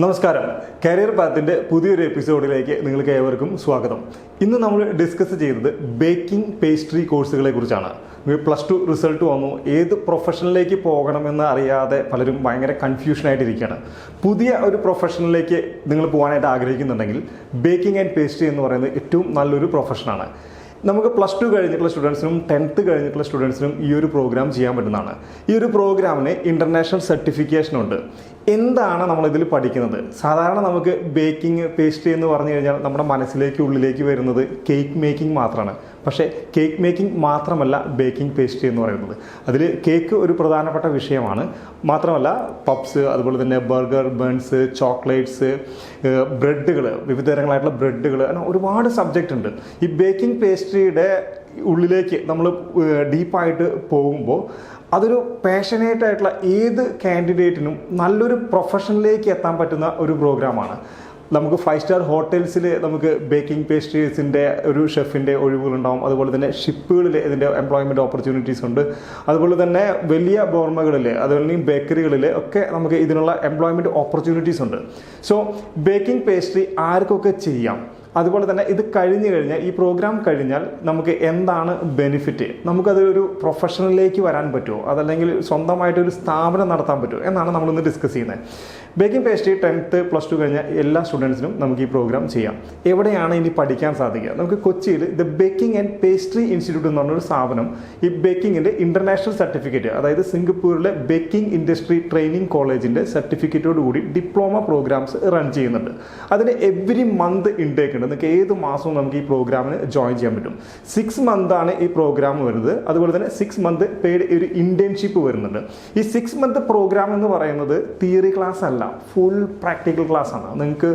നമസ്കാരം. കരിയർ പാത്തിന്റെ പുതിയൊരു എപ്പിസോഡിലേക്ക് നിങ്ങൾക്ക് ഏവർക്കും സ്വാഗതം. ഇന്ന് നമ്മൾ ഡിസ്കസ് ചെയ്തത് ബേക്കിംഗ് പേസ്ട്രി കോഴ്സുകളെ കുറിച്ചാണ്. +2 റിസൾട്ട് വന്നു, ഏത് പ്രൊഫഷനിലേക്ക് പോകണമെന്ന് അറിയാതെ പലരും ഭയങ്കര കൺഫ്യൂഷനായിട്ടിരിക്കുകയാണ്. പുതിയ ഒരു പ്രൊഫഷനിലേക്ക് നിങ്ങൾ പോകാനായിട്ട് ആഗ്രഹിക്കുന്നുണ്ടെങ്കിൽ ബേക്കിംഗ് ആൻഡ് പേസ്ട്രി എന്ന് പറയുന്നത് ഏറ്റവും നല്ലൊരു പ്രൊഫഷനാണ്. നമുക്ക് +2 കഴിഞ്ഞിട്ടുള്ള സ്റ്റുഡൻസിനും 10th കഴിഞ്ഞിട്ടുള്ള സ്റ്റുഡൻസിനും ഈ ഒരു പ്രോഗ്രാം ചെയ്യാൻ പറ്റുന്നതാണ്. ഈ ഒരു പ്രോഗ്രാമിന് ഇൻ്റർനാഷണൽ സർട്ടിഫിക്കേഷനുണ്ട്. എന്താണ് നമ്മളിതിൽ പഠിക്കുന്നത്? സാധാരണ നമുക്ക് ബേക്കിംഗ് പേസ്ട്രി എന്ന് പറഞ്ഞു കഴിഞ്ഞാൽ നമ്മുടെ ഉള്ളിലേക്ക് വരുന്നത് കേക്ക് മേക്കിംഗ് മാത്രമാണ്. പക്ഷേ കേക്ക് മേക്കിംഗ് മാത്രമല്ല ബേക്കിംഗ് പേസ്ട്രി എന്ന് പറയുന്നത്. അതിൽ കേക്ക് ഒരു പ്രധാനപ്പെട്ട വിഷയമാണ്. മാത്രമല്ല പപ്സ്, അതുപോലെ തന്നെ ബർഗർ, ബൺസ്, ചോക്ലേറ്റ്സ്, ബ്രെഡുകൾ, വിവിധ തരങ്ങളായിട്ടുള്ള ബ്രെഡുകൾ, അങ്ങനെ ഒരുപാട് സബ്ജക്റ്റ് ഉണ്ട്. ഈ ബേക്കിംഗ് പേസ്ട്രിയുടെ ഉള്ളിലേക്ക് നമ്മൾ ഡീപ്പായിട്ട് പോകുമ്പോൾ അതൊരു പാഷനേറ്റ് ആയിട്ടുള്ള ഏത് കാൻഡിഡേറ്റിനും നല്ലൊരു പ്രൊഫഷനിലേക്ക് എത്താൻ പറ്റുന്ന ഒരു പ്രോഗ്രാമാണ്. നമുക്ക് 5 സ്റ്റാർ ഹോട്ടൽസിൽ നമുക്ക് ബേക്കിംഗ് പേസ്ട്രീസിൻ്റെ ഒരു ഷെഫിൻ്റെ ഒഴിവുകളുണ്ടാവും. അതുപോലെ തന്നെ ഷിപ്പുകളിൽ ഇതിൻ്റെ എംപ്ലോയ്മെൻറ്റ് ഓപ്പർച്യൂണിറ്റീസ് ഉണ്ട്. അതുപോലെ തന്നെ വലിയ ബോർമകളിൽ, അതുപോലെ ബേക്കറികളിൽ ഒക്കെ നമുക്ക് ഇതിനുള്ള എംപ്ലോയ്മെൻറ്റ് ഓപ്പർച്യൂണിറ്റീസ് ഉണ്ട്. സോ ബേക്കിംഗ് പേസ്ട്രി ആർക്കൊക്കെ ചെയ്യാം. അതുപോലെ തന്നെ ഇത് കഴിഞ്ഞു കഴിഞ്ഞാൽ, ഈ പ്രോഗ്രാം കഴിഞ്ഞാൽ നമുക്ക് എന്താണ് ബെനിഫിറ്റ്, നമുക്കതൊരു പ്രൊഫഷനിലേക്ക് വരാൻ പറ്റുമോ, അതല്ലെങ്കിൽ സ്വന്തമായിട്ടൊരു സ്ഥാപനം നടത്താൻ പറ്റുമോ എന്നാണ് നമ്മളിന്ന് ഡിസ്കസ് ചെയ്യുന്നത്. ബേക്കിംഗ് പേസ്ട്രി 10th +2 കഴിഞ്ഞ എല്ലാ സ്റ്റുഡൻസിനും നമുക്ക് ഈ പ്രോഗ്രാം ചെയ്യാം. എവിടെയാണ് ഇനി പഠിക്കാൻ സാധിക്കുക? നമുക്ക് കൊച്ചിയിൽ the baking and pastry institute എന്ന് പറഞ്ഞൊരു സ്ഥാപനം ഈ ബേക്കിങ്ങിൻ്റെ ഇൻ്റർനാഷണൽ സർട്ടിഫിക്കറ്റ്, അതായത് സിംഗപ്പൂരിലെ ബേക്കിംഗ് ഇൻഡസ്ട്രി ട്രെയിനിങ് കോളേജിൻ്റെ സർട്ടിഫിക്കറ്റോട് കൂടി ഡിപ്ലോമ പ്രോഗ്രാംസ് റൺ ചെയ്യുന്നുണ്ട്. അതിന് എവറി മന്ത് ഇൻടേക്ക് ഉണ്ട്. നിങ്ങൾക്ക് ഏത് മാസവും നമുക്ക് ഈ പ്രോഗ്രാമിന് ജോയിൻ ചെയ്യാൻ പറ്റും. 6 മന്താണ് ഈ പ്രോഗ്രാം വരുന്നത്. അതുപോലെ തന്നെ 6 മന്ത് പെയ്ഡ് ഒരു ഇന്റേൺഷിപ്പ് വരുന്നുണ്ട്. ഈ 6 മന്ത് പ്രോഗ്രാം എന്ന് പറയുന്നത് തിയറി ക്ലാസ് അല്ല, ഫുൾ പ്രാക്ടിക്കൽ ക്ലാസ് ആണ്. നിങ്ങൾക്ക്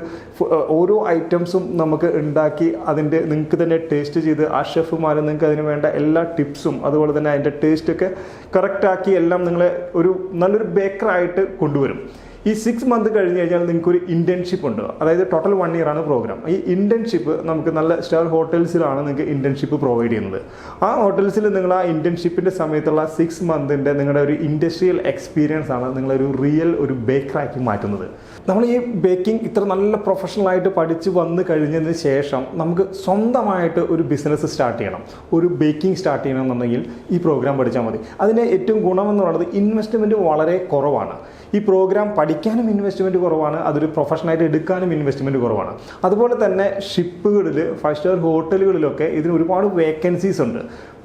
ഓരോ ഐറ്റംസും നമുക്ക് ഉണ്ടാക്കി അതിൻ്റെ നിങ്ങൾക്ക് തന്നെ ടേസ്റ്റ് ചെയ്ത് ആ ഷെഫുമാർ നിങ്ങൾക്ക് അതിന് വേണ്ട എല്ലാ ടിപ്സും അതുപോലെ തന്നെ അതിൻ്റെ ടേസ്റ്റൊക്കെ കറക്റ്റാക്കി എല്ലാം നിങ്ങളെ ഒരു നല്ലൊരു ബേക്കറായിട്ട് കൊണ്ടുവരും. ഈ 6 മന്ത് കഴിഞ്ഞ് കഴിഞ്ഞാൽ നിങ്ങൾക്കൊരു ഇൻറ്റേൺഷിപ്പ് ഉണ്ട്. അതായത് ടോട്ടൽ 1 ഇയർ ആണ് പ്രോഗ്രാം. ഈ ഇൻറ്റേൺഷിപ്പ് നമുക്ക് നല്ല സ്റ്റാർ ഹോട്ടൽസിലാണ് നിങ്ങൾക്ക് ഇൻറ്റേൺഷിപ്പ് പ്രൊവൈഡ് ചെയ്യുന്നത്. ആ ഹോട്ടൽസിൽ നിങ്ങൾ ആ ഇൻറ്റേൺഷിപ്പിൻ്റെ സമയത്തുള്ള 6 മന്തിൻ്റെ നിങ്ങളുടെ ഒരു ഇൻഡസ്ട്രിയൽ എക്സ്പീരിയൻസ് ആണ് നിങ്ങളൊരു റിയൽ ഒരു ബേക്കറാക്കി മാറ്റുന്നത്. നമ്മൾ ഈ ബേക്കിംഗ് ഇത്ര നല്ല പ്രൊഫഷണലായിട്ട് പഠിച്ച് വന്നു കഴിഞ്ഞതിന് ശേഷം നമുക്ക് സ്വന്തമായിട്ട് ഒരു ബിസിനസ് സ്റ്റാർട്ട് ചെയ്യണം, ഒരു ബേക്കിംഗ് സ്റ്റാർട്ട് ചെയ്യണമെന്നുണ്ടെങ്കിൽ ഈ പ്രോഗ്രാം പഠിച്ചാൽ മതി. അതിന് ഏറ്റവും ഗുണമെന്ന് പറയുന്നത് ഇൻവെസ്റ്റ്മെൻറ്റ് വളരെ കുറവാണ്. ഈ പ്രോഗ്രാം പഠിക്കാനും ഇൻവെസ്റ്റ്മെൻറ്റ് കുറവാണ്, അതൊരു പ്രൊഫഷനായിട്ട് എടുക്കാനും ഇൻവെസ്റ്റ്മെൻറ്റ് കുറവാണ്. അതുപോലെ തന്നെ ഷിപ്പുകളിൽ, 5 സ്റ്റാർ ഹോട്ടലുകളിലൊക്കെ ഇതിന് ഒരുപാട് വേക്കൻസീസ് ഉണ്ട്.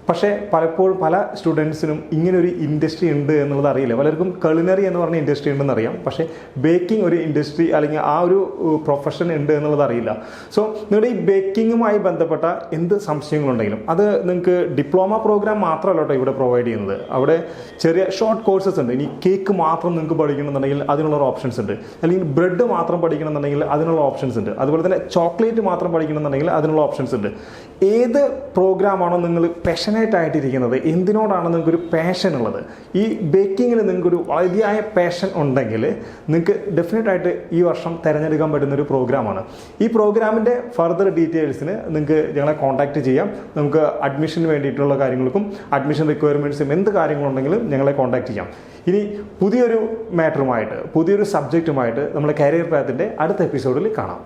പക്ഷേ പലപ്പോഴും പല സ്റ്റുഡൻസിനും ഇങ്ങനൊരു ഇൻഡസ്ട്രി ഉണ്ട് എന്നുള്ളത് അറിയില്ല. പലർക്കും കള്ളിനറി എന്ന് പറഞ്ഞ ഇൻഡസ്ട്രി ഉണ്ടെന്ന് അറിയാം, പക്ഷേ ബേക്കിംഗ് ഒരു ഇൻഡസ്ട്രി അല്ലെങ്കിൽ ആ ഒരു പ്രൊഫഷൻ ഉണ്ട് എന്നുള്ളത് അറിയില്ല. സോ നിങ്ങളുടെ ഈ ബേക്കിങ്ങുമായി ബന്ധപ്പെട്ട എന്ത് സംശയങ്ങളുണ്ടെങ്കിലും അത് നിങ്ങൾക്ക് ഡിപ്ലോമ പ്രോഗ്രാം മാത്രമല്ല കേട്ടോ ഇവിടെ പ്രൊവൈഡ് ചെയ്യുന്നത്. അവിടെ ചെറിയ ഷോർട്ട് കോഴ്സസ് ഉണ്ട്. ഇനി കേക്ക് മാത്രം നിങ്ങൾക്ക് പഠിക്കണമെന്നുണ്ടെങ്കിൽ അതിനുള്ള ഓപ്ഷൻസ് ഉണ്ട്. അല്ലെങ്കിൽ ബ്രെഡ് മാത്രം പഠിക്കണമെന്നുണ്ടെങ്കിൽ അതിനുള്ള ഓപ്ഷൻസ് ഉണ്ട്. അതുപോലെ തന്നെ ചോക്ലേറ്റ് മാത്രം പഠിക്കണമെന്നുണ്ടെങ്കിൽ അതിനുള്ള ഓപ്ഷൻസ് ഉണ്ട്. ഏത് പ്രോഗ്രാമാണോ നിങ്ങൾ പാഷനേറ്റായിട്ടിരിക്കുന്നത്, എന്തിനോടാണ് നിങ്ങൾക്കൊരു പാഷൻ ഉള്ളത്, ഈ ബേക്കിങ്ങിൽ നിങ്ങൾക്കൊരു വലിയ പാഷൻ ഉണ്ടെങ്കിൽ നിങ്ങൾക്ക് ഡെഫിനറ്റായിട്ട് ഈ വർഷം തിരഞ്ഞെടുക്കാൻ പറ്റുന്നൊരു പ്രോഗ്രാമാണ്. ഈ പ്രോഗ്രാമിൻ്റെ ഫർദർ ഡീറ്റെയിൽസിന് നിങ്ങൾക്ക് ഞങ്ങളെ കോൺടാക്റ്റ് ചെയ്യാം. നമുക്ക് അഡ്മിഷന് വേണ്ടിയിട്ടുള്ള കാര്യങ്ങൾക്കും അഡ്മിഷൻ റിക്വയർമെൻറ്റ്സും എന്ത് കാര്യങ്ങളുണ്ടെങ്കിലും ഞങ്ങളെ കോൺടാക്റ്റ് ചെയ്യാം. ഇനി പുതിയൊരു മാറ്ററുമായിട്ട്, പുതിയൊരു സബ്ജക്റ്റുമായിട്ട് നമ്മൾ കരിയർ പാത്തിൻ്റെ അടുത്ത എപ്പിസോഡിൽ കാണാം.